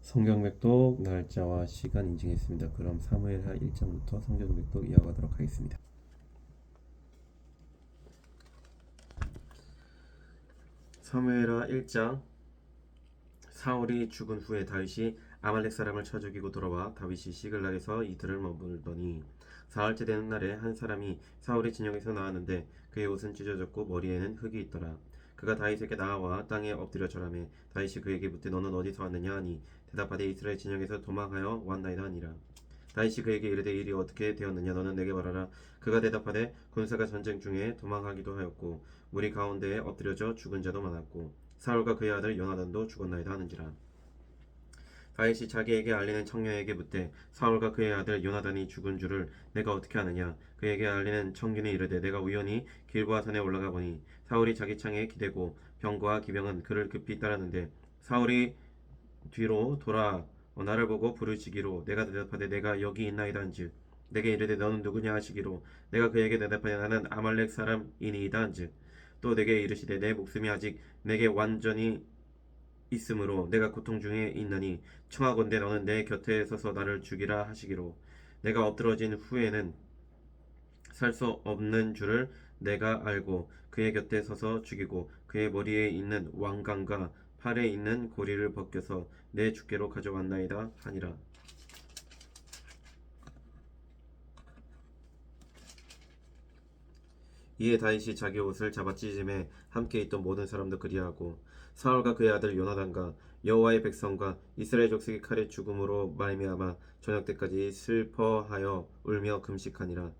성경 맥독 날짜와 시간 인증했습니다. 그럼 사무엘하 1장부터 성경 맥독 이어가도록 하겠습니다. 사무엘하 1장. 사울이 죽은 후에 다윗이 아말렉 사람을 쳐 죽이고 돌아와 다윗이 시글락에서 이틀을 머물더니 사흘째 되는 날에 한 사람이 사울의 진영에서 나왔는데 그의 옷은 찢어졌고 머리에는 흙이 있더라. 그가 다윗에게 나와 땅에 엎드려 절하매 다윗이 그에게 묻되 너는 어디서 왔느냐 하니 대답하되 이스라엘 진영에서 도망하여 왔나이다 하니라. 다윗이 그에게 이르되 일이 어떻게 되었느냐 너는 내게 말하라. 그가 대답하되 군사가 전쟁 중에 도망하기도 하였고 무리 가운데에 엎드려져 죽은 자도 많았고 사울과 그의 아들 요나단도 죽었나이다 하는지라. 다윗이 자기에게 알리는 청년에게 묻되 사울과 그의 아들 요나단이 죽은 줄을 내가 어떻게 아느냐. 그에게 알리는 청년이 이르되 내가 우연히 길보아 산에 올라가 보니 사울이 자기 창에 기대고 병거와 기병은 그를 급히 따르는데 사울이 뒤로 돌아 나를 보고 부르시기로 내가 대답하되 내가 여기 있나이다 한즉 내게 이르되 너는 누구냐 하시기로 내가 그에게 대답하되 나는 아말렉 사람이니이다 한즉 또 내게 이르시되 내 목숨이 아직 내게 완전히 있으므로 내가 고통 중에 있나니 청하건대 너는 내 곁에 서서 나를 죽이라 하시기로 내가 엎드러진 후에는 살 수 없는 줄을 내가 알고 그의 곁에 서서 죽이고 그의 머리에 있는 왕관과 팔에 있는 고리를 벗겨서 내 주께로 가져왔나이다 하니라. 이에 다윗이 자기 옷을 잡아 찢음에 함께 있던 모든 사람도 그리하고 사울과 그의 아들 요나단과 여호와의 백성과 이스라엘 족속의 칼의 죽음으로 말미암아 저녁 때까지 슬퍼하여 울며 금식하니라.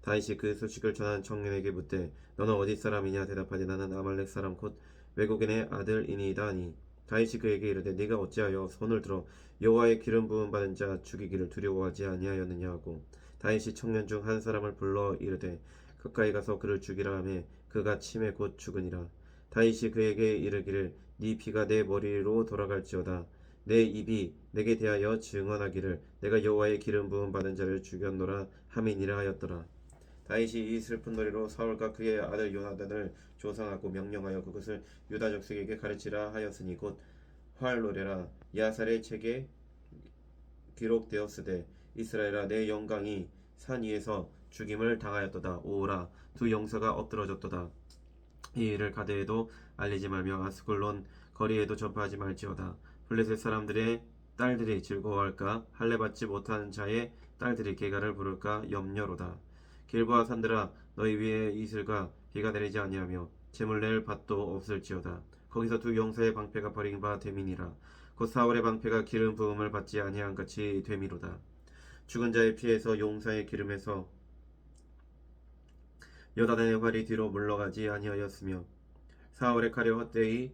다윗이 그 소식을 전한 청년에게 묻되 너는 어디 사람이냐 대답하되 나는 아말렉 사람 곧 외국인의 아들이니이다 하니 다윗이 그에게 이르되 네가 어찌하여 손을 들어 여호와의 기름 부음 받은 자 죽이기를 두려워하지 아니하였느냐 하고 다윗이 청년 중 한 사람을 불러 이르되 가까이 가서 그를 죽이라 하매 그가 침에 곧 죽으니라. 다윗이 그에게 이르기를 네 피가 내 머리로 돌아갈지어다. 내 입이 내게 대하여 증언하기를 내가 여호와의 기름 부음 받은 자를 죽였노라 함이니라 하였더라. 다윗이 이 슬픈 노래로 사울과 그의 아들 요나단을 조상하고 명령하여 그것을 유다 족속에게 가르치라 하였으니 곧 활노래라. 야살의 책에 기록되었으되 이스라엘아 내 영광이 산 위에서 죽임을 당하였도다. 오라 두 용사가 엎드러졌도다. 이 일을 가드에도 알리지 말며 아스글론 거리에도 전파하지 말지어다. 블레셋 사람들의 딸들이 즐거워할까 할례 받지 못한 자의 딸들이 개가를 부를까 염려로다. 길보아 산들아 너희 위에 이슬과 비가 내리지 아니하며 재물 낼 밭도 없을지어다. 거기서 두 용사의 방패가 버린 바 됨이니라. 곧 사울의 방패가 기름 부음을 받지 아니한 같이 됨이로다. 죽은 자의 피에서 용사의 기름에서 요단의 활이 뒤로 물러가지 아니하였으며 사울의 칼이 헛되이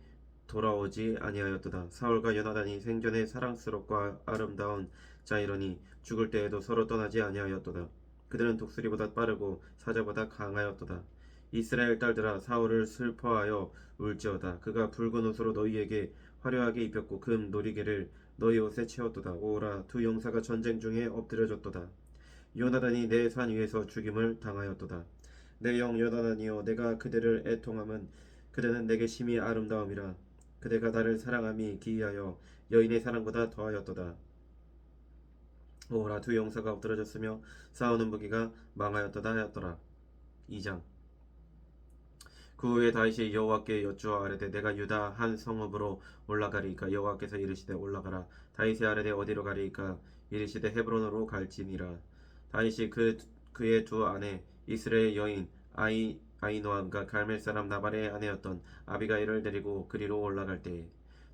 돌아오지 아니하였도다. 사울과 요나단이 생전에 사랑스럽고 아름다운 자이러니 죽을 때에도 서로 떠나지 아니하였도다. 그들은 독수리보다 빠르고 사자보다 강하였도다. 이스라엘 딸들아 사울을 슬퍼하여 울지어다. 그가 붉은 옷으로 너희에게 화려하게 입혔고 금 놀이개를 너희 옷에 채웠도다. 오라 두 용사가 전쟁 중에 엎드려졌도다. 요나단이 내 산 위에서 죽임을 당하였도다. 내 영 요나단이여 내가 그대를 애통함은 그대는 내게 심히 아름다움이라. 그대가 나를 사랑함이 기이하여 여인의 사랑보다 더하였도다. 오라 두 용사가 엎드러졌으며 싸우는 무기가 망하였도다 하였더라. 2장. 그 후에 다윗이 여호와께 여쭈어 아뢰되 내가 유다 한 성읍으로 올라가리이까. 여호와께서 이르시되 올라가라. 다윗이 아뢰되 어디로 가리이까. 이르시되 헤브론으로 갈지니라. 다윗이 그의 두 아내 이스라엘 여인 아이노함과 갈멜 사람 나발의 아내였던 아비가일을 데리고 그리로 올라갈 때에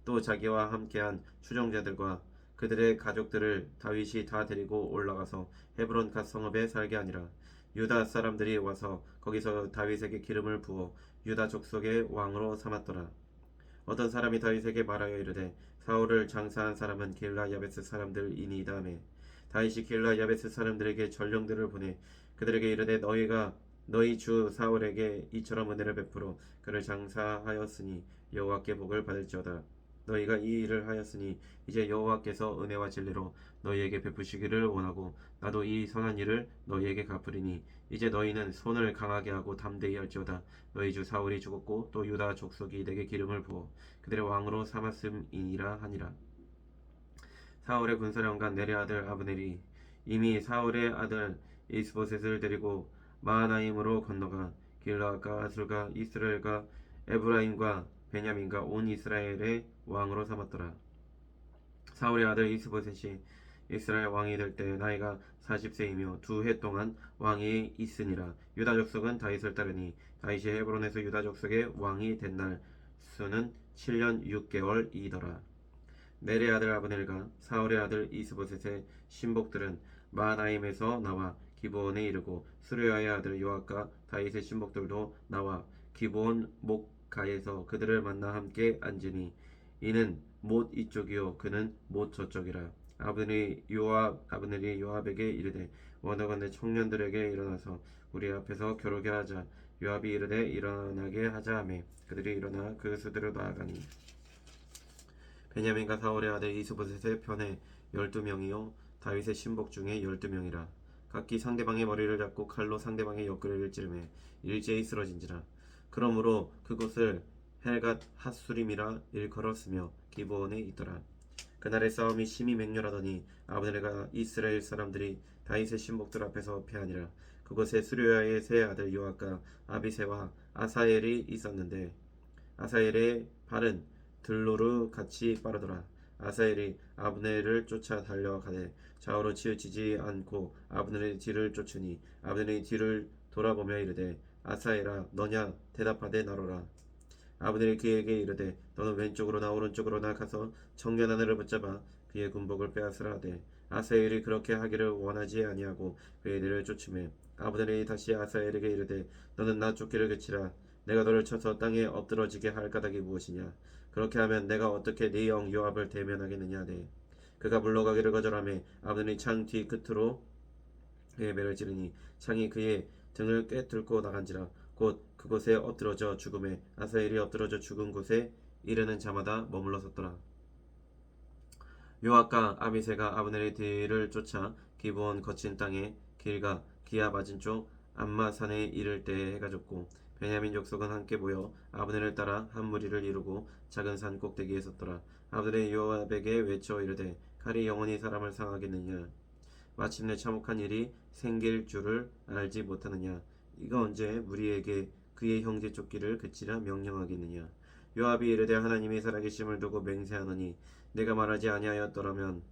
또 자기와 함께한 추종자들과 그들의 가족들을 다윗이 다 데리고 올라가서 헤브론 갓 성읍에 살게 하니라. 유다 사람들이 와서 거기서 다윗에게 기름을 부어 유다 족속의 왕으로 삼았더라. 어떤 사람이 다윗에게 말하여 이르되 사울을 장사한 사람은 길라 야베스 사람들이니이다 하매 다윗이 길라 야베스 사람들에게 전령들을 보내 그들에게 이르되 너희가 너희 주 사울에게 이처럼 은혜를 베풀어 그를 장사하였으니 여호와께 복을 받을지어다. 너희가 이 일을 하였으니 이제 여호와께서 은혜와 진리로 너희에게 베푸시기를 원하고 나도 이 선한 일을 너희에게 갚으리니 이제 너희는 손을 강하게 하고 담대히 할지어다. 너희 주 사울이 죽었고 또 유다 족속이 내게 기름을 부어 그들의 왕으로 삼았음이니라 하니라. 사울의 군사령관 넬의 아들 아브넬이 이미 사울의 아들 이스보셋을 데리고 마하나임으로 건너가 길라앗과 아술과 이스라엘과 에브라임과 베냐민과 온 이스라엘의 왕으로 삼았더라. 사울의 아들 이스보셋이 이스라엘 왕이 될 때 나이가 40세이며 2해 동안 왕이 있으니라. 유다 족속은 다윗을 따르니 다윗이 헤브론에서 유다 족속의 왕이 된 날 수는 7년 6개월이더라. 넬의 아들 아브넬과 사울의 아들 이스보셋의 신복들은 마하나임에서 나와 기브온에 이르고 수르야의 아들 요압과 다윗의 신복들도 나와 기브온 목가에서 그들을 만나 함께 앉으니 이는 못 이쪽이요 그는 못 저쪽이라. 아브넬이 요압에게 이르되 원하건대 청년들에게 일어나서 우리 앞에서 겨루게 하자. 요압이 이르되 일어나게 하자 하매 그들이 일어나 그 수대로 나아가니 베냐민과 사울의 아들 이스보셋의 편에 12명이요 다윗의 신복 중에 12명이라. 각기 상대방의 머리를 잡고 칼로 상대방의 옆구리를 찌르매 일제히 쓰러진지라. 그러므로 그곳을 헬갓 핫수림이라 일컬었으며 기브온에 있더라. 그날의 싸움이 심히 맹렬하더니 아브넬과 이스라엘 사람들이 다윗의 신복들 앞에서 패하니라. 그곳에 수르야의 세 아들 요압과 아비새와 아사엘이 있었는데 아사엘의 발은 들로르 같이 빠르더라. 아사엘이 아브넬을 쫓아 달려가되 좌우로 치우치지 않고 아브넬의 뒤를 쫓으니 아브넬이 뒤를 돌아보며 이르되 아사엘아 너냐 대답하되 나로라. 아브넬이 그에게 이르되 너는 왼쪽으로나 오른쪽으로나 가서 청년 하나를 붙잡아 그의 군복을 빼앗으라 하되 아사엘이 그렇게 하기를 원하지 아니하고 그의 뒤를 쫓으매 아브넬이 다시 아사엘에게 이르되 너는 나 쫓기를 그치라. 내가 너를 쳐서 땅에 엎드러지게 할 까닭이 무엇이냐. 그렇게 하면 내가 어떻게 네 영 요압을 대면하겠느냐 하되 그가 물러가기를 거절하매 아브넬이 창 뒤 끝으로 그의 배를 찌르니 창이 그의 등을 꿰뚫고 나간지라. 곧 그곳에 엎드러져 죽음에 아사엘이 엎드러져 죽은 곳에 이르는 자마다 머물러 섰더라. 요압과 아비새가 아브넬의 뒤를 쫓아 기브온 거친 땅에 길가 기아 맞은 쪽 암마산에 이를 때에 해가 졌고 베냐민 족속은 함께 모여 아브넬을 따라 한 무리를 이루고 작은 산 꼭대기에 섰더라. 아브넬이 요압에게 외쳐 이르되 칼이 영원히 사람을 상하겠느냐. 마침내 참혹한 일이 생길 줄을 알지 못하느냐. 이가 언제 무리에게 그의 형제 쫓기를 그치라 명령하겠느냐. 요압이 이르되 하나님이 살아계심을 두고 맹세하노니 내가 말하지 아니하였다면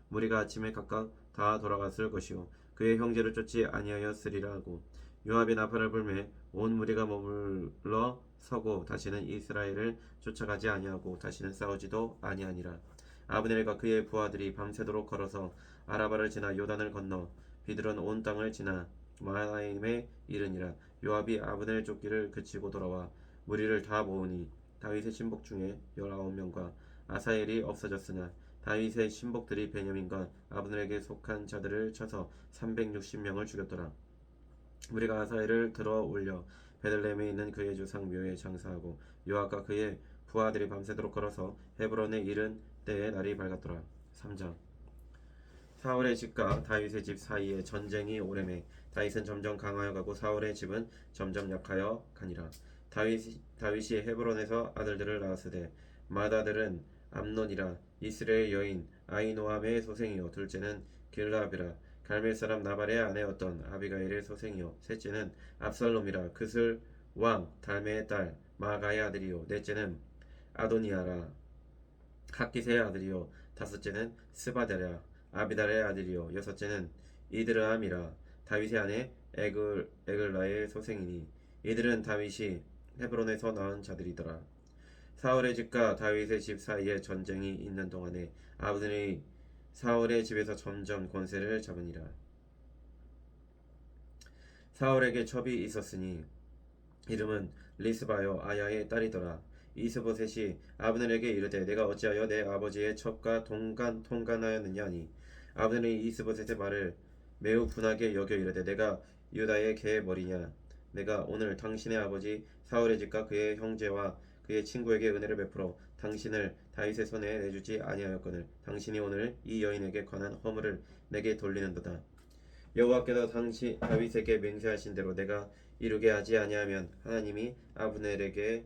무리가 아침에 각각 다 돌아갔을 것이요 그의 형제를 쫓지 아니하였으리라 하고 요압이 나팔을 불매 온 무리가 머물러 서고 다시는 이스라엘을 쫓아가지 아니하고 다시는 싸우지도 아니하니라. 아브넬과 그의 부하들이 밤새도록 걸어서 아라바를 지나 요단을 건너 비들은 온 땅을 지나 마하나임에 이르니라. 요압이 아브넬 쫓기를 그치고 돌아와 무리를 다 모으니 다윗의 신복 중에 19명과 아사엘이 없어졌으나 다윗의 신복들이 베냐민과 아브넬에게 속한 자들을 쳐서 360명을 죽였더라. 무리가 아사엘을 들어 올려 베들레헴에 있는 그의 주상 묘에 장사하고 요압과 그의 부하들이 밤새도록 걸어서 헤브론에 이른 때에 날이 밝았더라. 3장. 사울의 집과 다윗의 집 사이에 전쟁이 오래매 다윗은 점점 강하여 가고 사울의 집은 점점 약하여 가니라. 다윗이 헤브론에서 아들들을 낳았으되 맏아들은 암논이라 이스라엘 여인 아히노함의 소생이요 둘째는 길라압이라 갈멜 사람 나발의 아내였던 아비가일의 소생이요 셋째는 압살롬이라 그슬 왕 달메의 딸 마가의 아들이요 넷째는 아도니아라 학기세의 아들이요 다섯째는 스바데라 아비달의 아들이요 여섯째는 이드르암이라 다윗의 아내 에글라의 소생이니 이들은 다윗이 헤브론에서 낳은 자들이더라. 사울의 집과 다윗의 집 사이에 전쟁이 있는 동안에 아브넬이 사울의 집에서 점점 권세를 잡으니라. 사울에게 첩이 있었으니 이름은 리스바요 아야의 딸이더라. 이스보셋이 아브넬에게 이르되 내가 어찌하여 내 아버지의 첩과 통간하였느냐 하니 아브넬이 이스보셋의 말을 매우 분하게 여겨 이르되 내가 유다의 개의 머리냐. 내가 오늘 당신의 아버지 사울의 집과 그의 형제와 그의 친구에게 은혜를 베풀어 당신을 다윗의 손에 내주지 아니하였거늘 당신이 오늘 이 여인에게 관한 허물을 내게 돌리는도다. 여호와께서 다윗에게 맹세하신 대로 내가 이루게 하지 아니하면 하나님이 아브넬에게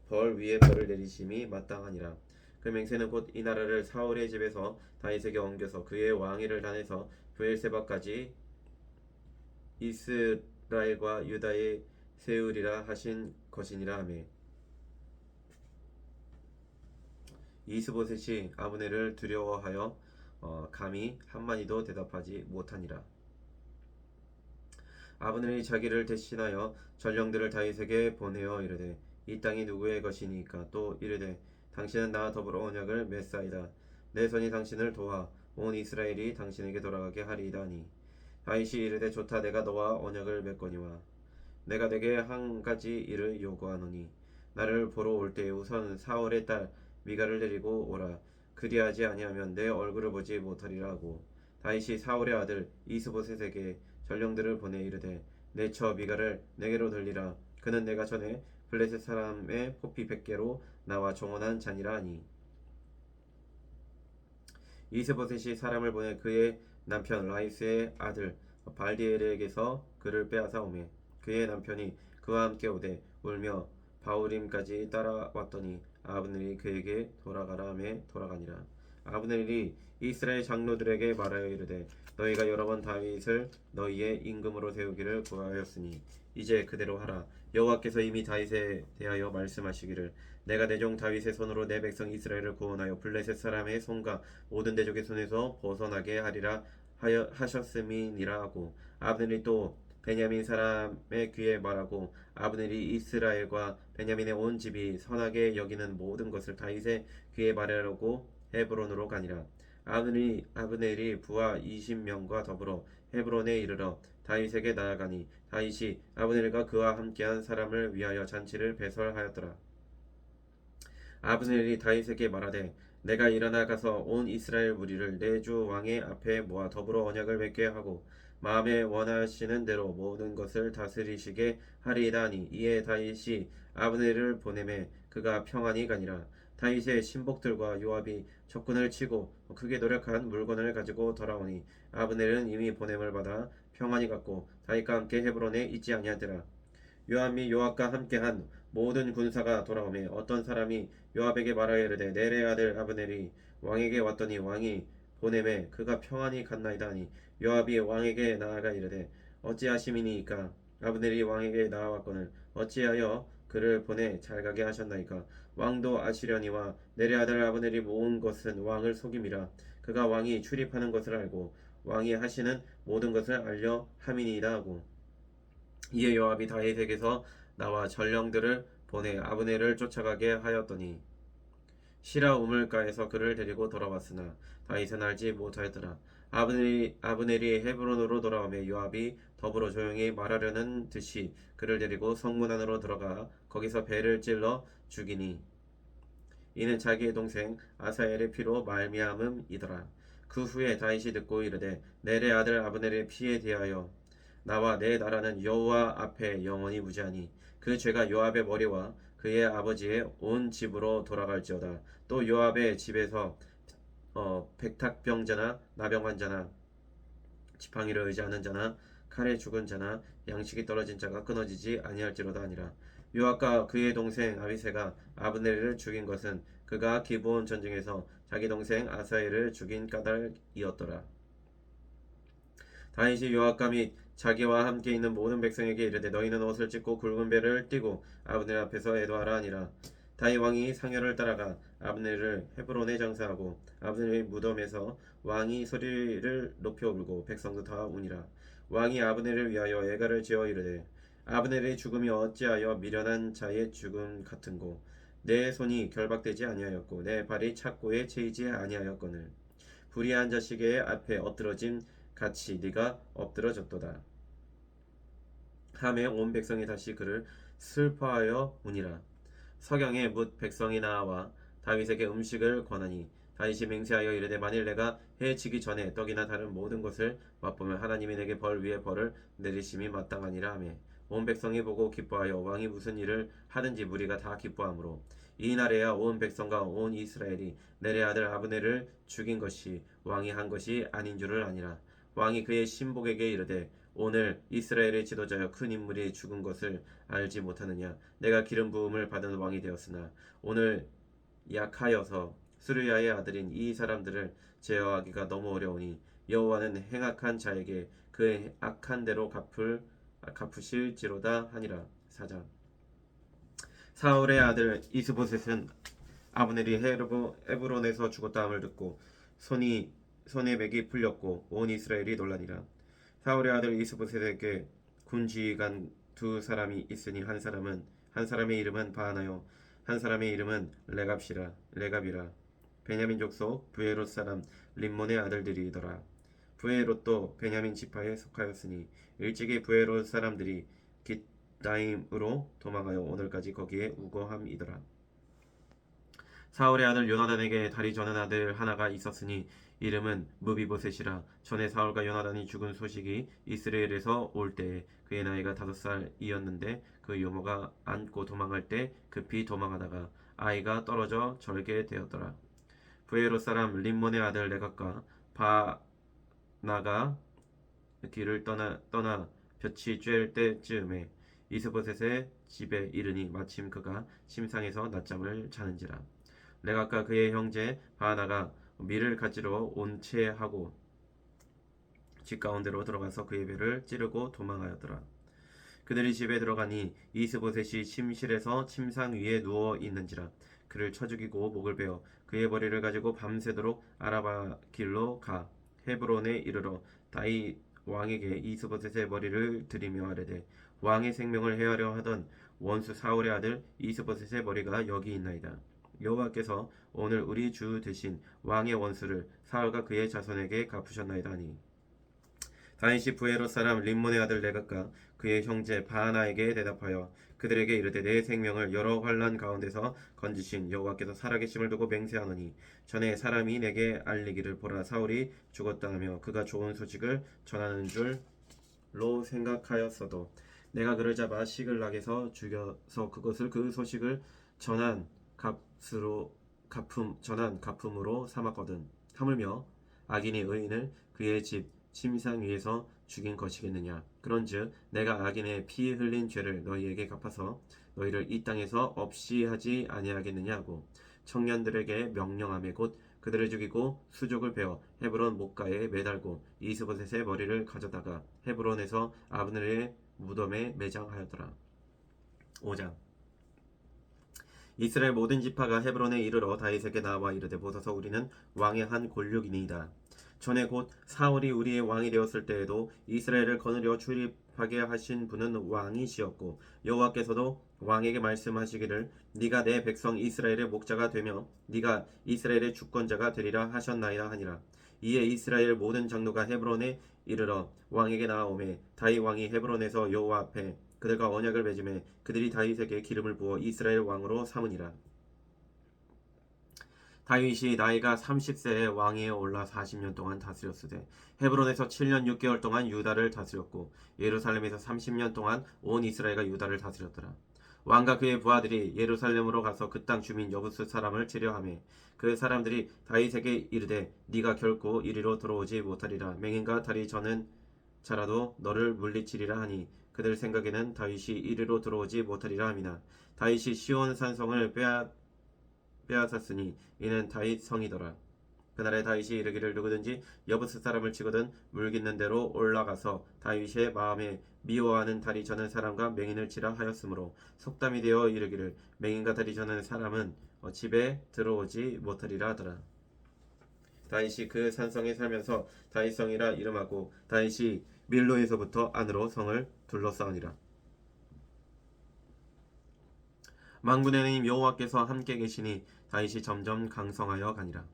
벌 위에 벌을 내리심이 마땅하니라. 그 맹세는 곧 이 나라를 사울의 집에서 다윗에게 옮겨서 그의 왕위를 단해서 브엘세바까지 이스라엘과 유다에 세우리라 하신 것이니라 하매 이스보셋이 아브넬을 두려워하여 감히 한마디도 대답하지 못하니라. 아브넬이 자기를 대신하여 전령들을 다윗에게 보내어 이르되 이 땅이 누구의 것이니까 또 이르되 당신은 나와 더불어 언약을 맺사이다. 내 손이 당신을 도와 온 이스라엘이 당신에게 돌아가게 하리이다 하니 다윗이 이르되 좋다. 내가 너와 언약을 맺거니와 내가 내게 한 가지 일을 요구하노니 나를 보러 올 때에 우선 사울의 딸 미가를 데리고 오라. 그리하지 아니하면 내 얼굴을 보지 못하리라 하고 다윗이 사울의 아들 이스보셋에게 전령들을 보내 이르되 내 처 미가를 내게로 들리라. 그는 내가 전에 블레셋 사람의 포피 100개로 나와 정원한 자니라 하니 이스보셋이 사람을 보내 그의 남편 라이스의 아들 발디엘에게서 그를 빼앗아 오매 그의 남편이 그와 함께 오되 울며 바울임까지 따라왔더니 아브넬이 그에게 돌아가라 하매 돌아가니라. 아브넬이 이스라엘 장로들에게 말하여 이르되 너희가 여러 번 다윗을 너희의 임금으로 세우기를 구하였으니 이제 그대로 하라. 여호와께서 이미 다윗에 대하여 말씀하시기를 내가 내 종 다윗의 손으로 내 백성 이스라엘을 구원하여 블레셋 사람의 손과 모든 대적의 손에서 벗어나게 하리라 하셨음이니라 하고 아브넬이 또 베냐민 사람의 귀에 말하고 아브넬이 이스라엘과 베냐민의 온 집이 선하게 여기는 모든 것을 다윗의 귀에 말하려고 헤브론으로 가니라. 아브넬이 부하 20명과 더불어 헤브론에 이르러 다윗에게 나아가니 다윗이 아브넬과 그와 함께한 사람을 위하여 잔치를 배설하였더라. 아브넬이 다윗에게 말하되 내가 일어나 가서 온 이스라엘 무리를 내 주 왕의 앞에 모아 더불어 언약을 맺게 하고 마음에 원하시는 대로 모든 것을 다스리시게 하리이다 하니 이에 다윗이 아브넬을 보내매 그가 평안히 가니라. 다윗의 신복들과 요압이 적군을 치고 크게 노력한 물건을 가지고 돌아오니 아브넬은 이미 보냄을 받아 평안히 갔고 다윗과 함께 헤브론에 있지 아니하더라. 요압 및 요압과 함께한 모든 군사가 돌아오매 어떤 사람이 요압에게 말하여 이르되 넬의 아들 아브넬이 왕에게 왔더니 왕이 보내매 그가 평안히 갔나이다 하니 요압이 왕에게 나아가 이르되 어찌하심이니이까. 아브넬이 왕에게 나아왔거늘 어찌하여 그를 보내 잘 가게 하셨나이까. 왕도 아시려니와 넬의 아들 아브넬이 모은 것은 왕을 속임이라. 그가 왕이 출입하는 것을 알고 왕이 하시는 모든 것을 알려 함이니이다 하고 이에 요압이 다윗에게서 나와 전령들을 보내 아브넬을 쫓아가게 하였더니 시라 우물가에서 그를 데리고 돌아왔으나 다윗은 알지 못하였더라. 아브넬이 헤브론으로 돌아오며 요압이 더불어 조용히 말하려는 듯이 그를 데리고 성문 안으로 들어가 거기서 배를 찔러 죽이니 이는 자기의 동생 아사엘의 피로 말미암음이더라. 그 후에 다윗이 듣고 이르되 넬의 아들 아브넬의 피에 대하여 나와 내 나라는 여호와 앞에 영원히 무지하니 그 죄가 요압의 머리와 그의 아버지의 온 집으로 돌아갈지어다. 또 요압의 집에서 백탁병자나 나병환자나 지팡이를 의지하는 자나 칼에 죽은 자나 양식이 떨어진 자가 끊어지지 아니할지로다 하니라. 요압과 그의 동생 아비새가 아브넬을 죽인 것은 그가 기브온 전쟁에서 자기 동생 아사엘을 죽인 까닭이었더라. 다윗이 요압과 및 자기와 함께 있는 모든 백성에게 이르되 너희는 옷을 찢고 굵은 배를 띠고 아브넬 앞에서 애도하라 하니라. 다윗 왕이 상여를 따라가 아브넬을 헤브론에 장사하고 아브넬의 무덤에서 왕이 소리를 높여 울고 백성도 다 우니라. 왕이 아브넬을 위하여 애가를 지어 이르되 아브넬의 죽음이 어찌하여 미련한 자의 죽음 같은고 내 손이 결박되지 아니하였고 내 발이 착고에 채이지 아니하였거늘 불의한 자식의 앞에 엎드러짐 같이 네가 엎드러졌도다 하매 온 백성이 다시 그를 슬퍼하여 우니라. 서경에 뭇 백성이 나와 다윗에게 음식을 권하니 다윗이 맹세하여 이르되 만일 내가 해 지기 전에 떡이나 다른 모든 것을 맛보면 하나님이 내게 벌 위에 벌을 내리심이 마땅하니라 하매 온 백성이 보고 기뻐하여 왕이 무슨 일을 하든지 무리가 다 기뻐하므로 이날에야 온 백성과 온 이스라엘이 넬의 아들 아브넬을 죽인 것이 왕이 한 것이 아닌 줄을 아니라. 왕이 그의 신복에게 이르되 오늘 이스라엘의 지도자여 큰 인물이 죽은 것을 알지 못하느냐. 내가 기름 부음을 받은 왕이 되었으나 오늘 약하여서 수르야의 아들인 이 사람들을 제어하기가 너무 어려우니 여호와는 행악한 자에게 그 악한 대로 갚으실지로다 하니라. 4장. 사울의 아들 이스보셋은 아브넬이 헤브론에서 죽었다함을 듣고 손에 맥이 풀렸고 온 이스라엘이 놀라니라. 사울의 아들 이스보셋에게 군 지휘관 두 사람이 있으니 한 사람의 이름은 바하나요 한 사람의 이름은 레갑이라. 베냐민 족속 부에롯 사람 림몬의 아들들이더라. 부에롯도 베냐민 지파에 속하였으니 일찍이 부에롯 사람들이 깃다임으로 도망하여 오늘까지 거기에 우거함이더라. 사울의 아들 요나단에게 다리 저는 아들 하나가 있었으니 이름은 무비보셋이라. 전에 사울과 요나단이 죽은 소식이 이스라엘에서 올 때에 그의 나이가 5살이었는데 그 요모가 안고 도망할 때 급히 도망하다가 아이가 떨어져 절게 되었더라. 부에롯 사람 림몬의 아들 레갑과 바나가 길을 떠나 볕이 쬐을 때쯤에 이스보셋의 집에 이르니 마침 그가 침상에서 낮잠을 자는지라. 레갑과 그의 형제 바하나가 밀을 가지러 온 채하고 집 가운데로 들어가서 그의 배를 찌르고 도망하였더라. 그들이 집에 들어가니 이스보셋이 침실에서 침상 위에 누워 있는지라. 그를 쳐 죽이고 목을 베어 그의 머리를 가지고 밤새도록 아라바 길로 가 헤브론에 이르러 다윗 왕에게 이스보셋의 머리를 드리며 아뢰되 왕의 생명을 해하려 하던 원수 사울의 아들 이스보셋의 머리가 여기 있나이다. 여호와께서 오늘 우리 주 대신 왕의 원수를 사울과 그의 자손에게 갚으셨나이다 하니 다윗이 부에롯 사람 림몬의 아들 레갑과 그의 형제 바하나에게 대답하여 그들에게 이르되 내 생명을 여러 환난 가운데서 건지신 여호와께서 살아계심을 두고 맹세하노니 전에 사람이 내게 알리기를 보라 사울이 죽었다 하며 그가 좋은 소식을 전하는 줄로 생각하였어도 내가 그를 잡아 시글락에서 죽여서 그것을 그 소식을 전한 갚음으로 삼았거든. 하물며 악인이 의인을 그의 집 침상 위에서 죽인 것이겠느냐. 그런즉 내가 악인의 피 흘린 죄를 너희에게 갚아서 너희를 이 땅에서 없이 하지 아니하겠느냐 하고 청년들에게 명령하며 곧 그들을 죽이고 수족을 베어 헤브론 목가에 매달고 이스보셋의 머리를 가져다가 헤브론에서 아브넬의 무덤에 매장하였더라. 5장. 이스라엘 모든 지파가 헤브론에 이르러 다윗에게 나와 이르되 보소서 우리는 왕의 한 골육이니이다. 전에 곧 사울이 우리의 왕이 되었을 때에도 이스라엘을 거느려 출입하게 하신 분은 왕이시었고 여호와께서도 왕에게 말씀하시기를 네가 내 백성 이스라엘의 목자가 되며 네가 이스라엘의 주권자가 되리라 하셨나이다 하니라. 이에 이스라엘 모든 장로가 헤브론에 이르러 왕에게 나아오매 다윗 왕이 헤브론에서 여호와 앞에 그들과 언약을 맺음에 그들이 다윗에게 기름을 부어 이스라엘 왕으로 삼으니라. 다윗이 나이가 30세에 왕위에 올라 40년 동안 다스렸으되 헤브론에서 7년 6개월 동안 유다를 다스렸고 예루살렘에서 30년 동안 온 이스라엘과 유다를 다스렸더라. 왕과 그의 부하들이 예루살렘으로 가서 그 땅 주민 여부스 사람을 치려하매 그 사람들이 다윗에게 이르되 네가 결코 이리로 들어오지 못하리라. 맹인과 다리 저는 자라도 너를 물리치리라 하니 그들 생각에는 다윗이 이리로 들어오지 못하리라 함이나 다윗이 시온 산성을 빼앗았으니 이는 다윗 성이더라. 그날에 다윗이 이르기를 누구든지 여부스 사람을 치거든 물깃는 대로 올라가서 다윗의 마음에 미워하는 다리 저는 사람과 맹인을 치라 하였으므로 속담이 되어 이르기를 맹인과 다리 저는 사람은 집에 들어오지 못하리라 하더라. 다윗이 그 산성에 살면서 다윗성이라 이름하고 다윗이 밀로에서부터 안으로 성을 둘러싸으니라. 만군의 하나님 여호와께서 함께 계시니 다윗이 점점 강성하여 가니라.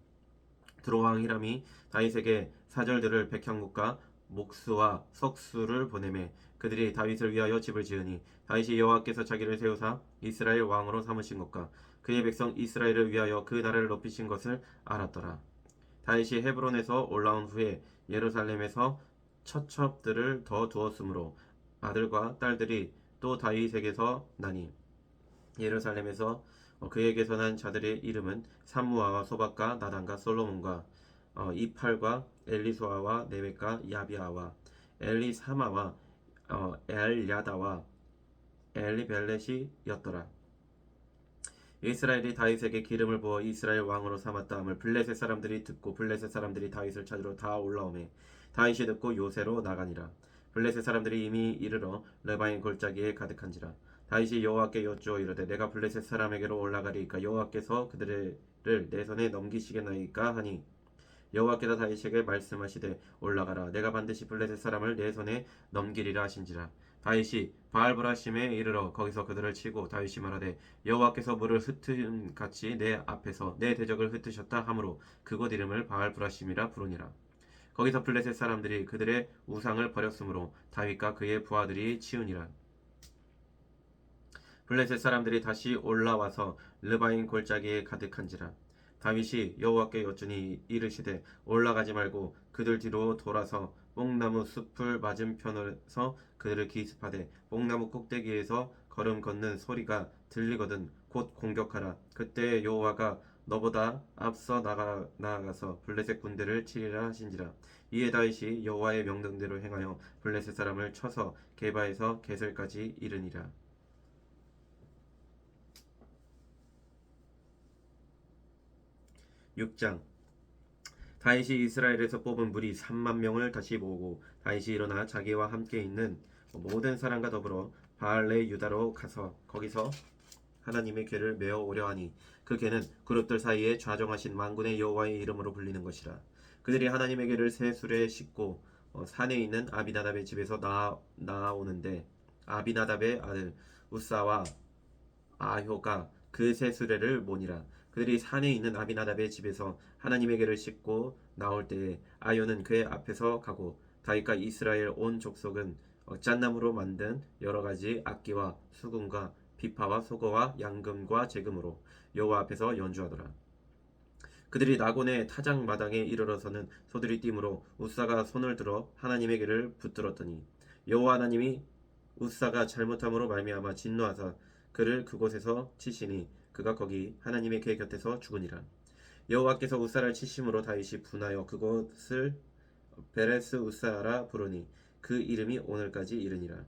두로왕 히람이 다윗에게 사절들을 백향목과 목수와 석수를 보내매 그들이 다윗을 위하여 집을 지으니 다윗이 여호와께서 자기를 세우사 이스라엘 왕으로 삼으신 것과 그의 백성 이스라엘을 위하여 그 나라를 높이신 것을 알았더라. 다윗이 헤브론에서 올라온 후에 예루살렘에서 처첩들을 더 두었으므로 아들과 딸들이 또 다윗에게서 나니 예루살렘에서 그에게서 난 자들의 이름은 삼무아와 소박과 나단과 솔로몬과 이팔과 엘리수아와 네벡과 야비아와 엘리사마와 엘야다와 엘리벨렛이었더라. 이스라엘이 다윗에게 기름을 부어 이스라엘 왕으로 삼았다 함을 블레셋 사람들이 듣고 블레셋 사람들이 다윗을 찾으러 다 올라오매 다윗이 듣고 요새로 나가니라. 블레셋 사람들이 이미 이르러 레바인 골짜기에 가득한지라. 다윗이 여호와께 여쭈어 이르되 내가 블레셋 사람에게로 올라가리이까 여호와께서 그들을 내 손에 넘기시겠나이까 하니 여호와께서 다윗에게 말씀하시되 올라가라 내가 반드시 블레셋 사람을 내 손에 넘기리라 하신지라. 다윗이 바알브라심에 이르러 거기서 그들을 치고 다윗이 말하되 여호와께서 물을 흩은 같이 내 앞에서 내 대적을 흩으셨다 하므로 그곳 이름을 바알브라심이라 부르니라. 거기서 블레셋 사람들이 그들의 우상을 버렸으므로 다윗과 그의 부하들이 치우니라. 블레셋 사람들이 다시 올라와서 르바인 골짜기에 가득한지라. 다윗이 여호와께 여쭈니 이르시되 올라가지 말고 그들 뒤로 돌아서 뽕나무 숲을 맞은편에서 그들을 기습하되 뽕나무 꼭대기에서 걸음 걷는 소리가 들리거든 곧 공격하라. 그때 여호와가 너보다 앞서 나아가서 블레셋 군대를 치리라 하신지라. 이에 다윗이 여호와의 명령대로 행하여 블레셋 사람을 쳐서 게바에서 게셀까지 이르니라. 6장. 다윗이 이스라엘에서 뽑은 무리 3만 명을 다시 모으고 다윗이 일어나 자기와 함께 있는 모든 사람과 더불어 바알레 유다로 가서 거기서 하나님의 궤를 메어 오려 하니 그 궤는 그룹들 사이에 좌정하신 만군의 여호와의 이름으로 불리는 것이라. 그들이 하나님의 궤를 새 수레에 싣고 산에 있는 아비나답의 집에서 나아오는데 아비나답의 아들 우사와 아효가 그 새 수레를 모니라. 그들이 산에 있는 아비나답의 집에서 하나님의 궤를 싣고 나올 때에 아효는 그의 앞에서 가고 다윗과 이스라엘 온 족속은 잣나무로 만든 여러 가지 악기와 수금과 비파와 소거와 양금과 재금으로 여호와 앞에서 연주하더라. 그들이 나곤의 타작 마당에 이르러서는 소들이 뛰므로 우사가 손을 들어 하나님의 궤를 붙들었더니 여호와 하나님이 우사가 잘못함으로 말미암아 진노하사 그를 그곳에서 치시니 그가 거기 하나님의 궤 곁에서 죽으니라. 여호와께서 우사를 치심으로 다윗이 분하여 그곳을 베레스 우사라 부르니 그 이름이 오늘까지 이르니라.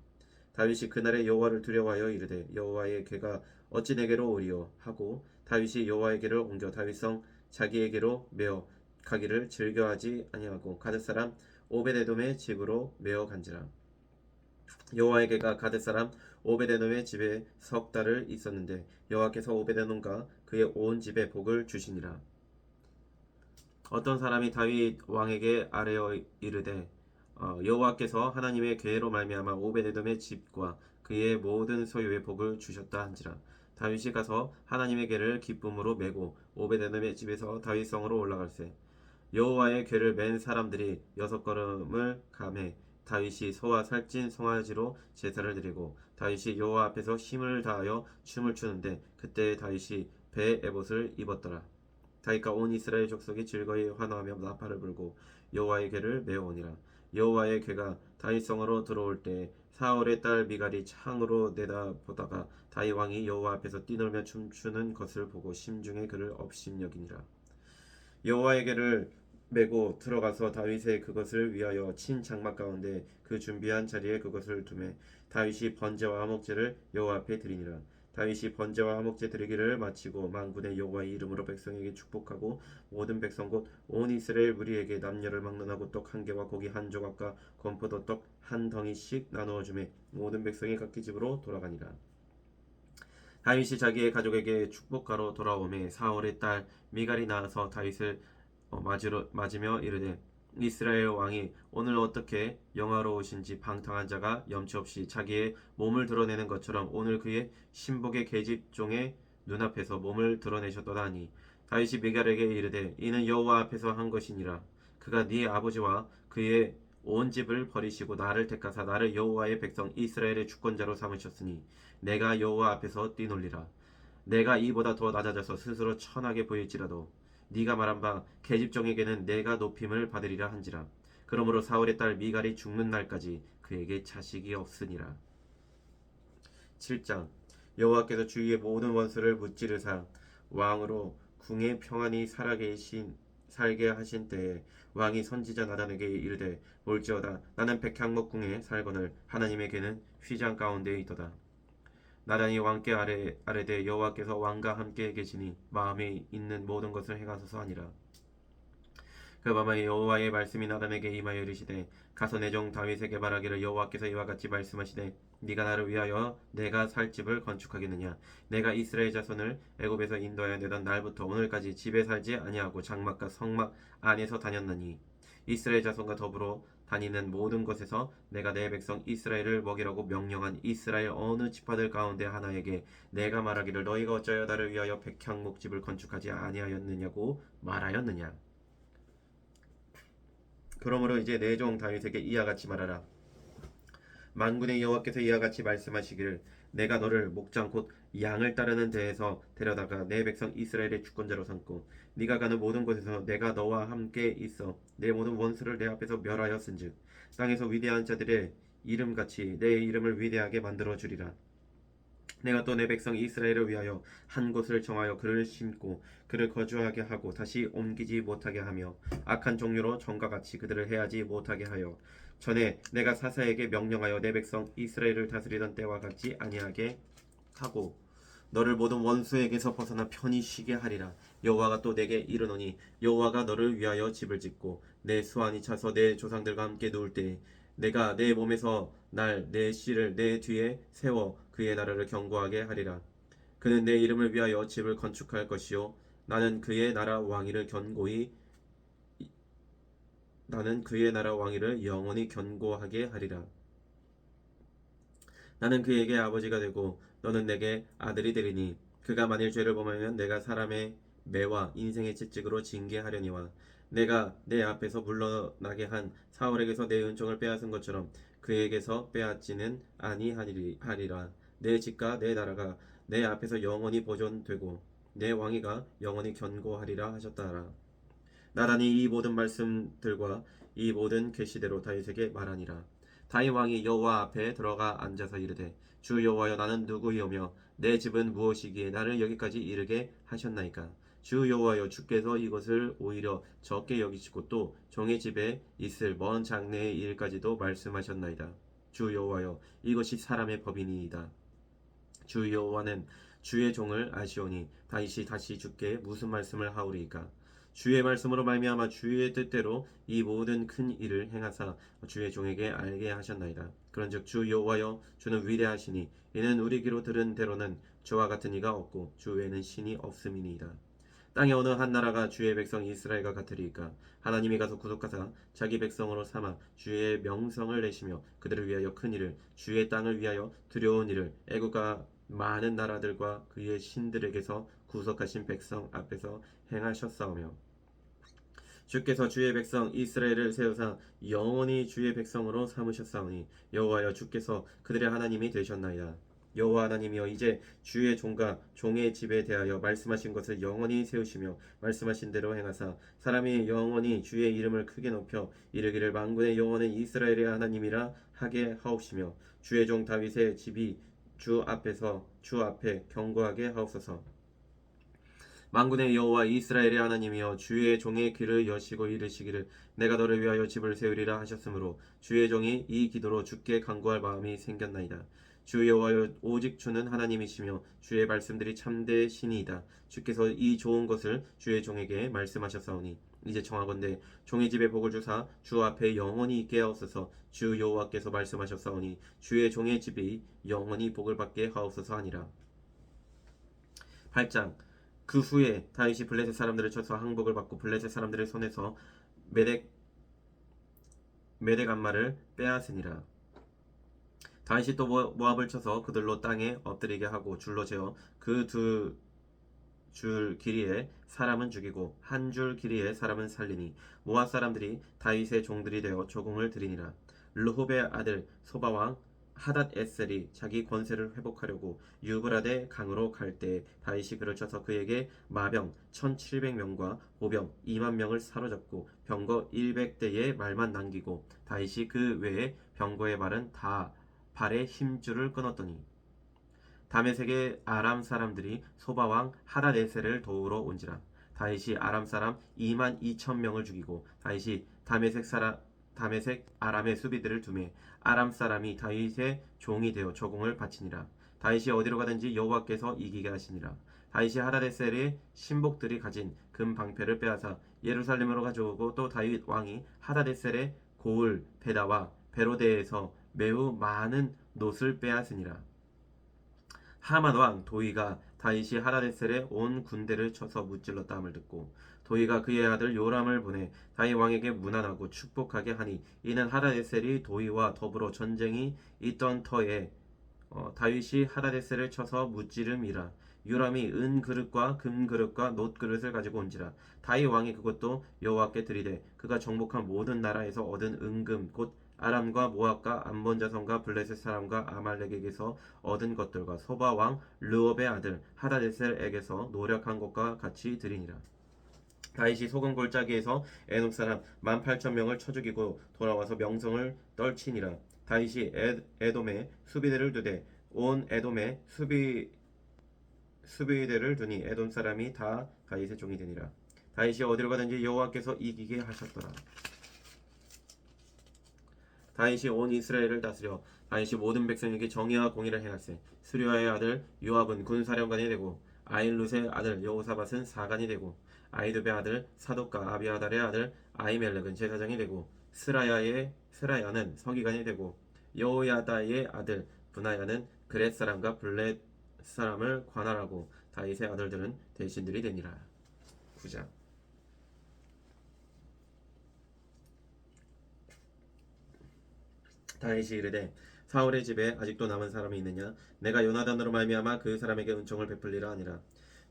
다윗이 그날에 여호와를 두려워하여 이르되 여호와의 궤가 어찌 내게로 오리요 하고 다윗이 여호와의 궤를 옮겨 다윗성 자기에게로 메어 가기를 즐겨하지 아니하고 가드 사람 오베데돔의 집으로 메어 간지라. 여호와의 궤가 가드 사람 오베데돔의 집에 석 달을 있었는데 여호와께서 오베데돔과 그의 온 집에 복을 주시니라. 어떤 사람이 다윗 왕에게 아뢰어 이르되 여호와께서 하나님의 궤로 말미암아 오베데돔의 집과 그의 모든 소유에 복을 주셨다 한지라. 다윗이 가서 하나님의 궤를 기쁨으로 메고 오베데돔의 집에서 다윗성으로 올라갈새 여호와의 궤를 맨 사람들이 6걸음을 가매 다윗이 소와 살찐 송아지로 제사를 드리고 다윗이 여호와 앞에서 힘을 다하여 춤을 추는데 그때 다윗이 배 에봇을 입었더라. 다윗과 온 이스라엘 족속이 즐거이 환호하며 나팔을 불고 여호와의 궤를 메어오니라. 여호와의 궤가 다윗성으로 들어올 때 사울의 딸 미갈이 창으로 내다보다가 다윗 왕이 여호와 앞에서 뛰놀며 춤추는 것을 보고 심중에 그를 업심여기니라. 여호와의 궤를 메고 들어가서 다윗의 그것을 위하여 친 장막 가운데 그 준비한 자리에 그것을 두매 다윗이 번제와 화목제를 여호와 앞에 드리니라. 다윗이 번제와 화목제 드리기를 마치고 만군의 여호와의 이름으로 백성에게 축복하고 모든 백성 곧 온 이스라엘 무리에게 남녀를 막론하고 떡 한 개와 고기 한 조각과 건포도 떡 한 덩이씩 나누어 주매 모든 백성이 각기 집으로 돌아가니라. 다윗이 자기의 가족에게 축복하러 돌아오매 사울의 딸 미갈이 나와서 다윗을 맞으며 이르되 이스라엘 왕이 오늘 어떻게 영화로우신지 방탕한 자가 염치 없이 자기의 몸을 드러내는 것처럼 오늘 그의 신복의 계집종의 눈앞에서 몸을 드러내셨도다 하니 다윗이 미갈에게 이르되 이는 여호와 앞에서 한 것이니라. 그가 네 아버지와 그의 온 집을 버리시고 나를 택하사 나를 여호와의 백성 이스라엘의 주권자로 삼으셨으니 내가 여호와 앞에서 뛰놀리라. 내가 이보다 더 낮아져서 스스로 천하게 보일지라도 네가 말한 바 계집종에게는 내가 높임을 받으리라 한지라. 그러므로 사울의 딸 미갈이 죽는 날까지 그에게 자식이 없으니라. 7장. 여호와께서 주위의 모든 원수를 무찌르사 왕으로 궁에 평안히 살게 하신 때에 왕이 선지자 나단에게 이르되 올지어다 나는 백향목 궁에 살거늘 하나님의 궤는 휘장 가운데에 있도다. 나단이 왕께 아뢰되 여호와께서 왕과 함께 계시니 마음에 있는 모든 것을 행하소서 하니라. 그 밤에 여호와의 말씀이 나단에게 임하여 이르시되 가서 내 종 다윗에게 말하기를 여호와께서 이와 같이 말씀하시되 네가 나를 위하여 내가 살 집을 건축하겠느냐. 내가 이스라엘 자손을 애굽에서 인도하여 내던 날부터 오늘까지 집에 살지 아니하고 장막과 성막 안에서 다녔나니 이스라엘 자손과 더불어 다니는 모든 것에서 내가 내 백성 이스라엘을 먹이라고 명령한 이스라엘 어느 지파들 가운데 하나에게 내가 말하기를 너희가 어찌하여 나를 위하여 백향목집을 건축하지 아니하였느냐고 말하였느냐. 그러므로 이제 내 종 다윗에게 이와 같이 말하라. 만군의 여호와께서 이와 같이 말씀하시기를 내가 너를 목장 곧 양을 따르는 데에서 데려다가 내 백성 이스라엘의 주권자로 삼고 네가 가는 모든 곳에서 내가 너와 함께 있어 내 모든 원수를 내 앞에서 멸하였은즉 땅에서 위대한 자들의 이름같이 내 이름을 위대하게 만들어 주리라. 내가 또 내 백성 이스라엘을 위하여 한 곳을 정하여 그를 심고 그를 거주하게 하고 다시 옮기지 못하게 하며 악한 종류로 전과 같이 그들을 해하지 못하게 하여 전에 내가 사사에게 명령하여 내 백성 이스라엘을 다스리던 때와 같지 아니하게 하고 너를 모든 원수에게서 벗어나 편히 쉬게 하리라. 여호와가 또 내게 이르노니 여호와가 너를 위하여 집을 짓고 내 수완이 차서 내 조상들과 함께 누울 때에 내가 내 몸에서 날 내 씨를 내 뒤에 세워 그의 나라를 견고하게 하리라. 그는 내 이름을 위하여 집을 건축할 것이요 나는 그의 나라 왕위를 영원히 견고하게 하리라. 나는 그에게 아버지가 되고 너는 내게 아들이 되리니 그가 만일 죄를 범하면 내가 사람의 매와 인생의 채찍으로 징계하려니와 내가 내 앞에서 물러나게 한 사울에게서 내 은총을 빼앗은 것처럼 그에게서 빼앗지는 아니하리라. 내 집과 내 나라가 내 앞에서 영원히 보존되고 내 왕위가 영원히 견고하리라 하셨다라. 나단이 이 모든 말씀들과 이 모든 계시대로 다윗에게 말하니라. 다윗 왕이 여호와 앞에 들어가 앉아서 이르되 주 여호와여 나는 누구이오며 내 집은 무엇이기에 나를 여기까지 이르게 하셨나이까. 주 여호와여 주께서 이것을 오히려 적게 여기시고 또 종의 집에 있을 먼 장래의 일까지도 말씀하셨나이다. 주 여호와여 이것이 사람의 법이니이다. 주 여호와는 주의 종을 아시오니 다윗이 다시 주께 무슨 말씀을 하오리이까. 주의 말씀으로 말미암아 주의 뜻대로 이 모든 큰 일을 행하사 주의 종에게 알게 하셨나이다. 그런즉 주 여호와여 주는 위대하시니 이는 우리 귀로 들은 대로는 주와 같은 이가 없고 주 외에는 신이 없음이니이다. 땅의 어느 한 나라가 주의 백성 이스라엘과 같으리이까. 하나님이 가서 구속하사 자기 백성으로 삼아 주의 명성을 내시며 그들을 위하여 큰 일을 주의 땅을 위하여 두려운 일을 애국과 많은 나라들과 그의 신들에게서 구속하신 백성 앞에서 행하셨사오며 주께서 주의 백성 이스라엘을 세우사 영원히 주의 백성으로 삼으셨사오니 여호와여 주께서 그들의 하나님이 되셨나이다. 여호와 하나님이여 이제 주의 종과 종의 집에 대하여 말씀하신 것을 영원히 세우시며 말씀하신 대로 행하사 사람이 영원히 주의 이름을 크게 높여 이르기를 만군의 여호와는 이스라엘의 하나님이라 하게 하옵시며 주의 종 다윗의 집이 주 앞에 견고하게 하옵소서. 만군의 여호와 이스라엘의 하나님이여 주의 종의 귀를 여시고 이르시기를 내가 너를 위하여 집을 세우리라 하셨으므로 주의 종이 이 기도로 주께 간구할 마음이 생겼나이다. 주 여호와여 오직 주는 하나님이시며 주의 말씀들이 참되시니이다. 주께서 이 좋은 것을 주의 종에게 말씀하셨사오니 이제 청하건대 종의 집에 복을 주사 주 앞에 영원히 있게 하옵소서. 주 여호와께서 말씀하셨사오니 주의 종의 집이 영원히 복을 받게 하옵소서 하니라. 8장 그 후에 다윗이 블레셋 사람들을 쳐서 항복을 받고 블레셋 사람들의 손에서 메덱암마를 빼앗으니라. 다윗이 또 모압을 쳐서 그들로 땅에 엎드리게 하고 줄로 재어 그 두 줄 길이에 사람은 죽이고 한 줄 길이에 사람은 살리니 모압 사람들이 다윗의 종들이 되어 조공을 드리니라. 르홉의 아들 소바왕 하닷 에셀이 자기 권세를 회복하려고 유브라데 강으로 갈 때 다윗이 그를 쳐서 그에게 마병 1700명과 보병 2만 명을 사로잡고 병거 100대의 말만 남기고 다윗이 그 외에 병거의 말은 다 발의 힘줄을 끊었더니 다메섹의 아람 사람들이 소바왕 하닷에셀을 도우러 온지라. 다윗이 아람 사람 2만 2천 명을 죽이고 다윗이 다메섹 아람의 수비들을 두매 아람 사람이 다윗의 종이 되어 조공을 바치니라. 다윗이 어디로 가든지 여호와께서 이기게 하시니라. 다윗이 하다데셀의 신복들이 가진 금 방패를 빼앗아 예루살렘으로 가져오고 또 다윗 왕이 하다데셀의 고을 베다와 베로데에서 매우 많은 놋을 빼앗으니라. 하만 왕 도이가 다윗이 하다데셀의 온 군대를 쳐서 무찔렀다함을 듣고 도이가 그의 아들 요람을 보내 다윗 왕에게 문안하고 축복하게 하니 이는 하다데셀이 도이와 더불어 전쟁이 있던 터에 다윗이 하다데셀을 쳐서 무찌름이라. 요람이 은 그릇과 금 그릇과 놋 그릇을 가지고 온지라. 다윗 왕이 그것도 여호와께 드리되 그가 정복한 모든 나라에서 얻은 은금 곧 아람과 모압과 암몬 자손과 블레셋 사람과 아말렉에게서 얻은 것들과 소바 왕 르옵의 아들 하다데셀에게서 노력한 것과 같이 드리니라. 다윗이 소금 골짜기에서 에돔 사람 18,000명을 쳐 죽이고 돌아와서 명성을 떨치니라. 다윗이 에돔에 수비대를 두되 온 에돔에 수비대를 두니 에돔 사람이 다 다윗의 종이 되니라. 다윗이 어디로 가든지 여호와께서 이기게 하셨더라. 다윗이 온 이스라엘을 다스려 다윗이 모든 백성에게 정의와 공의를 행할세. 스리아의 아들 요압은 군사령관이 되고 아일룻의 아들 여호사밧은 사관이 되고 아이두베의 아들 사독과 아비아달의 아들 아이멜렉은 제사장이 되고 스라야는 서기관이 되고 여호야다의 아들 분하야는 그렛 사람과 블렛 사람을 관할하고 다윗의 아들들은 대신들이 되니라. 9장. 다윗이 이르되 사울의 집에 아직도 남은 사람이 있느냐? 내가 요나단으로 말미암아 그 사람에게 은총을 베풀리라 하니라.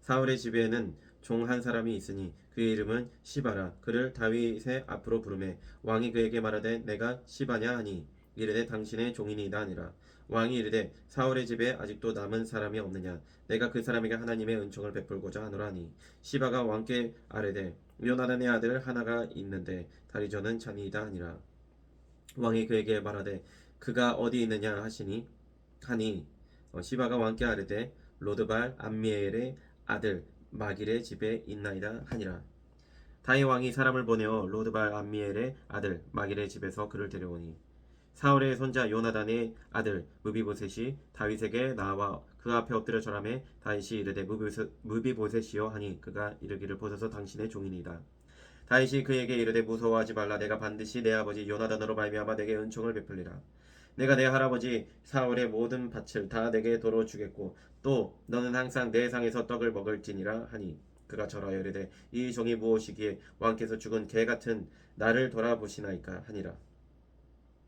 사울의 집에는 종 한 사람이 있으니 그의 이름은 시바라. 그를 다윗의 앞으로 부르매 왕이 그에게 말하되 내가 시바냐 하니 이르되 당신의 종이니이다 하니라. 왕이 이르되 사울의 집에 아직도 남은 사람이 없느냐? 내가 그 사람에게 하나님의 은총을 베풀고자 하노라 하니 시바가 왕께 아뢰되 요나단의 아들 하나가 있는데 다리저는 자니이다 하니라. 왕이 그에게 말하되 그가 어디 있느냐 하시니 시바가 왕께 아뢰되 로드발 암미엘의 아들 마길의 집에 있나이다 하니라. 다윗 왕이 사람을 보내어 로드발 암미엘의 아들 마길의 집에서 그를 데려오니 사울의 손자 요나단의 아들 무비보셋이 다윗에게 나와 그 앞에 엎드려 절하매 다윗이 이르되 무비보셋이여 하니 그가 이르기를 보소서 당신의 종이니이다. 다윗이 그에게 이르되 무서워하지 말라. 내가 반드시 내 아버지 요나단으로 말미암아 내게 은총을 베풀리라. 내가 내 할아버지 사울의 모든 밭을 다 내게 도로 주겠고 또 너는 항상 내 상에서 떡을 먹을지니라 하니 그가 절하여 이르되 이 종이 무엇이기에 왕께서 죽은 개 같은 나를 돌아보시나이까 하니라.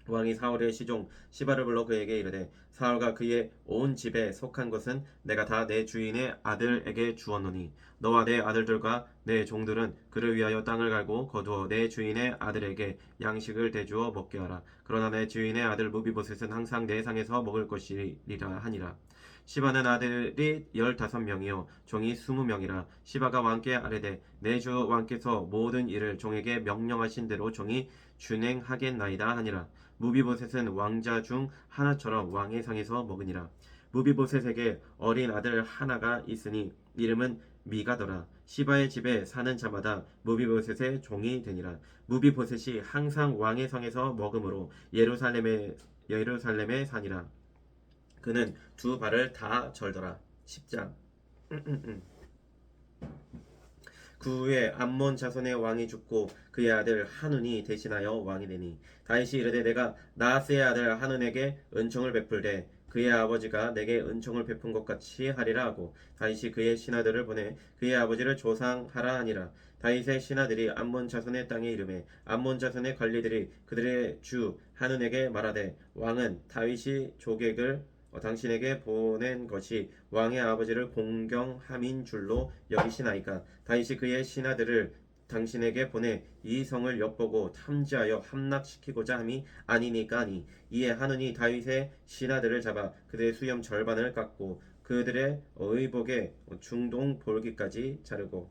왕이 사울의 시종 시바를 불러 그에게 이르되 사울과 그의 온 집에 속한 것은 내가 다 내 주인의 아들에게 주었노니 너와 내 아들들과 내 종들은 그를 위하여 땅을 갈고 거두어 내 주인의 아들에게 양식을 대주어 먹게 하라. 그러나 내 주인의 아들 무비보셋은 항상 내 상에서 먹을 것이리라 하니라. 시바는 아들이 15명이요 종이 20명이라. 시바가 왕께 아뢰되 내 주 왕께서 모든 일을 종에게 명령하신 대로 종이 준행하겠나이다 하니라. 무비보셋은 왕자 중 하나처럼 왕의 상에서 먹으니라. 무비보셋에게 어린 아들 하나가 있으니 이름은 미가더라. 시바의 집에 사는 자마다 무비보셋의 종이 되니라. 무비보셋이 항상 왕의 상에서 먹음으로 예루살렘에 사니라. 그는 두 발을 다 절더라. 10장. 그 후에 암몬 자손의 왕이 죽고 그의 아들 한운이 대신하여 왕이 되니 다윗이 이르되 내가 나하스의 아들 한운에게 은총을 베풀되 그의 아버지가 내게 은총을 베푼 것 같이 하리라 하고 다윗이 그의 신하들을 보내 그의 아버지를 조상하라 하니라. 다윗의 신하들이 암몬 자손의 땅에 이르매 암몬 자손의 관리들이 그들의 주 한운에게 말하되 왕은 다윗이 조객을 당신에게 보낸 것이 왕의 아버지를 공경함인 줄로 여기시나이까. 다윗이 그의 신하들을 당신에게 보내 이 성을 엿보고 탐지하여 함락시키고자 함이 아니니까 하니 이에 하느니 다윗의 신하들을 잡아 그들의 수염 절반을 깎고 그들의 의복의 중동 볼기까지 자르고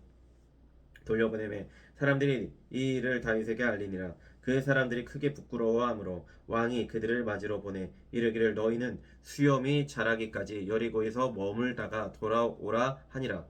돌려보내매 사람들이 이 일을 다윗에게 알리니라. 그 사람들이 크게 부끄러워하므로 왕이 그들을 맞으러 보내 이르기를 너희는 수염이 자라기까지 여리고에서 머물다가 돌아오라 하니라.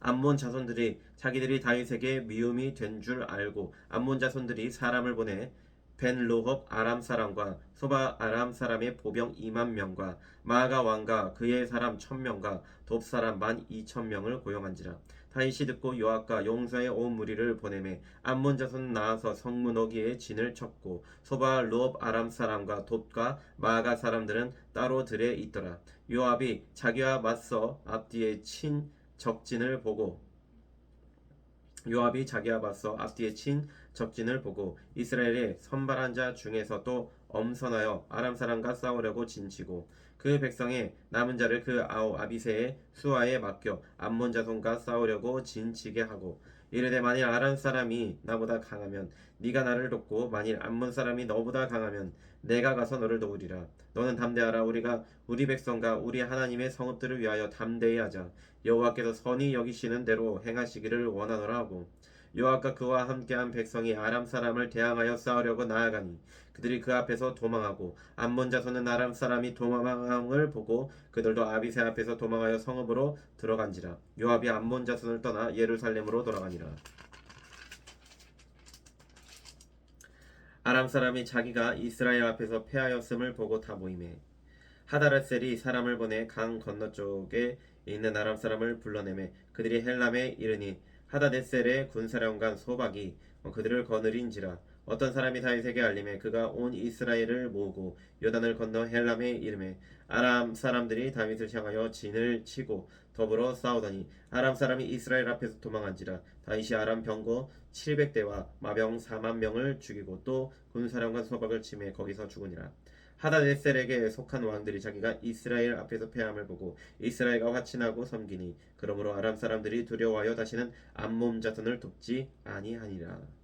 암몬 자손들이 자기들이 다윗에게 미움이 된 줄 알고 암몬 자손들이 사람을 보내 벤 로홉 아람 사람과 소바 아람 사람의 보병 2만 명과 마아가 왕과 그의 사람 1,000명과 돕 사람 12,000명을 고용한지라. 다윗이 듣고 요압과 용사의 온 무리를 보내매 암몬 자손 나와서 성문 어귀에 진을 쳤고 소바 로홉 아람 사람과 돕과 마아가 사람들은 따로 들에 있더라. 요압이 자기와 맞서 앞뒤에 친 적진을 보고 요압이 자기와 맞서 앞뒤에 친 적진을 보고 이스라엘의 선발한 자 중에서 또 엄선하여 아람 사람과 싸우려고 진치고 그 백성의 남은 자를 그 아우 아비새의 수하에 맡겨 암몬 자손과 싸우려고 진치게 하고 이르되 만일 아람 사람이 나보다 강하면 네가 나를 돕고 만일 암몬 사람이 너보다 강하면 내가 가서 너를 도우리라. 너는 담대하라. 우리가 우리 백성과 우리 하나님의 성읍들을 위하여 담대히 하자. 여호와께서 선히 여기시는 대로 행하시기를 원하노라 하고 요압과 그와 함께한 백성이 아람 사람을 대항하여 싸우려고 나아가니 그들이 그 앞에서 도망하고 암몬 자손은 아람 사람이 도망함을 보고 그들도 아비새 앞에서 도망하여 성읍으로 들어간지라. 요압이 암몬 자손을 떠나 예루살렘으로 돌아가니라. 아람 사람이 자기가 이스라엘 앞에서 패하였음을 보고 다 모이매 하다렛셀이 사람을 보내 강 건너쪽에 있는 아람 사람을 불러내매 그들이 헬람에 이르니 하다렛셀의 군사령관 소박이 그들을 거느린지라. 어떤 사람이 다윗에게 알림해 그가 온 이스라엘을 모으고 요단을 건너 헬람에 이르매 아람 사람들이 다윗을 향하여 진을 치고 더불어 싸우더니 아람 사람이 이스라엘 앞에서 도망한지라. 다윗이 아람 병거 700대와 마병 4만 명을 죽이고 또 군사령관 소박을 치매 거기서 죽으니라. 하다네셀에게 속한 왕들이 자기가 이스라엘 앞에서 패함을 보고 이스라엘과 화친하고 섬기니 그러므로 아람 사람들이 두려워하여 다시는 암몬 자손을 돕지 아니하니라.